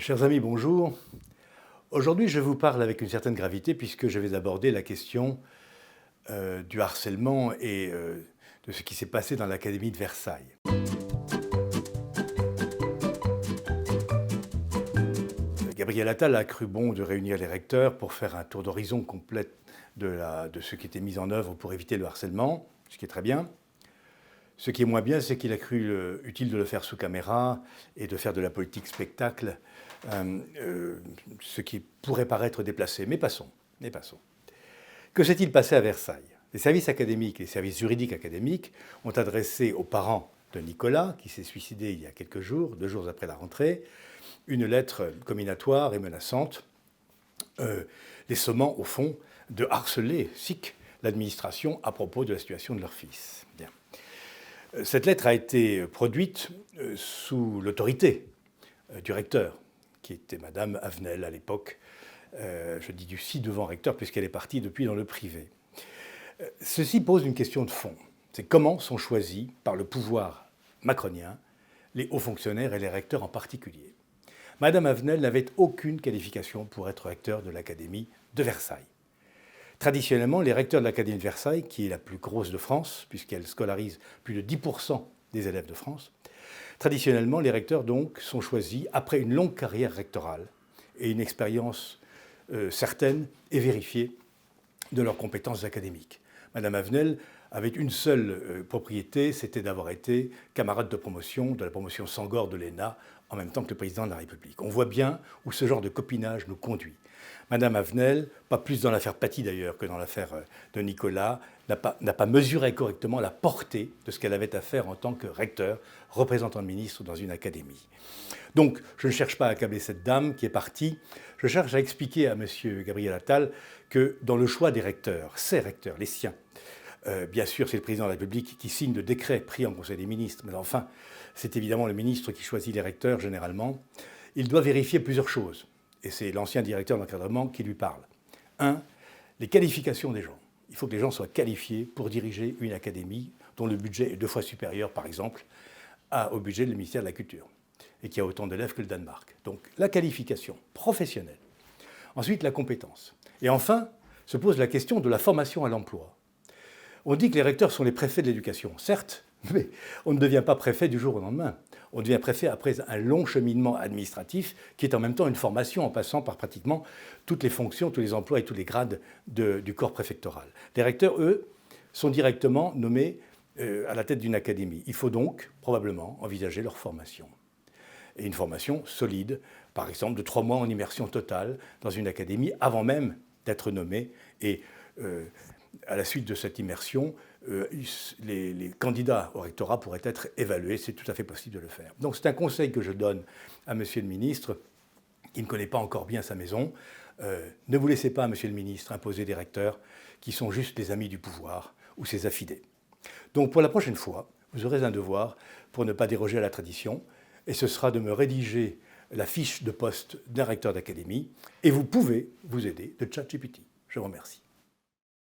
Chers amis, bonjour. Aujourd'hui, je vous parle avec une certaine gravité puisque je vais aborder la question du harcèlement et de ce qui s'est passé dans l'Académie de Versailles. Gabriel Attal a cru bon de réunir les recteurs pour faire un tour d'horizon complet de ce qui était mis en œuvre pour éviter le harcèlement, ce qui est très bien. Ce qui est moins bien, c'est qu'il a cru utile de le faire sous caméra et de faire de la politique spectacle, ce qui pourrait paraître déplacé. Mais passons. Que s'est-il passé à Versailles? Les services académiques, les services juridiques académiques ont adressé aux parents de Nicolas, qui s'est suicidé il y a quelques jours, 2 jours après la rentrée, une lettre comminatoire et menaçante, les sommant, au fond, de harceler l'administration à propos de la situation de leur fils. Bien. Cette lettre a été produite sous l'autorité du recteur, qui était Madame Avenel à l'époque, je dis du ci-devant recteur, puisqu'elle est partie depuis dans le privé. Ceci pose une question de fond. C'est comment sont choisis par le pouvoir macronien les hauts fonctionnaires et les recteurs en particulier. Madame Avenel n'avait aucune qualification pour être recteur de l'Académie de Versailles. Traditionnellement, les recteurs de l'Académie de Versailles, qui est la plus grosse de France, puisqu'elle scolarise plus de 10% des élèves de France, traditionnellement, les recteurs donc sont choisis après une longue carrière rectorale et une expérience certaine et vérifiée de leurs compétences académiques. Madame Avenel avait une seule propriété, c'était d'avoir été camarade de promotion, de la promotion Sangor de l'ENA, en même temps que le président de la République. On voit bien où ce genre de copinage nous conduit. Madame Avenel, pas plus dans l'affaire Paty d'ailleurs que dans l'affaire de Nicolas, n'a pas mesuré correctement la portée de ce qu'elle avait à faire en tant que recteur, représentant de ministre dans une académie. Donc, je ne cherche pas à accabler cette dame qui est partie, je cherche à expliquer à M. Gabriel Attal que dans le choix des recteurs, ces recteurs, les siens, bien sûr, c'est le président de la République qui signe le décret pris en Conseil des ministres, mais enfin, c'est évidemment le ministre qui choisit les recteurs généralement. Il doit vérifier plusieurs choses, et c'est l'ancien directeur d'encadrement qui lui parle. 1. Les qualifications des gens. Il faut que les gens soient qualifiés pour diriger une académie dont le budget est 2 fois supérieur, par exemple, au budget du ministère de la Culture, et qui a autant d'élèves que le Danemark. Donc la qualification professionnelle. Ensuite, la compétence. Et enfin, se pose la question de la formation à l'emploi. On dit que les recteurs sont les préfets de l'éducation. Certes, mais on ne devient pas préfet du jour au lendemain. On devient préfet après un long cheminement administratif qui est en même temps une formation en passant par pratiquement toutes les fonctions, tous les emplois et tous les grades du corps préfectoral. Les recteurs, eux, sont directement nommés à la tête d'une académie. Il faut donc probablement envisager leur formation. Et une formation solide, par exemple de 3 mois en immersion totale dans une académie avant même d'être nommé. Et à la suite de cette immersion, les candidats au rectorat pourraient être évalués. C'est tout à fait possible de le faire. Donc c'est un conseil que je donne à Monsieur le ministre, qui ne connaît pas encore bien sa maison. Ne vous laissez pas, Monsieur le ministre, imposer des recteurs qui sont juste des amis du pouvoir ou ses affidés. Donc pour la prochaine fois, vous aurez un devoir pour ne pas déroger à la tradition, et ce sera de me rédiger la fiche de poste d'un recteur d'académie, et vous pouvez vous aider de ChatGPT. Je vous remercie.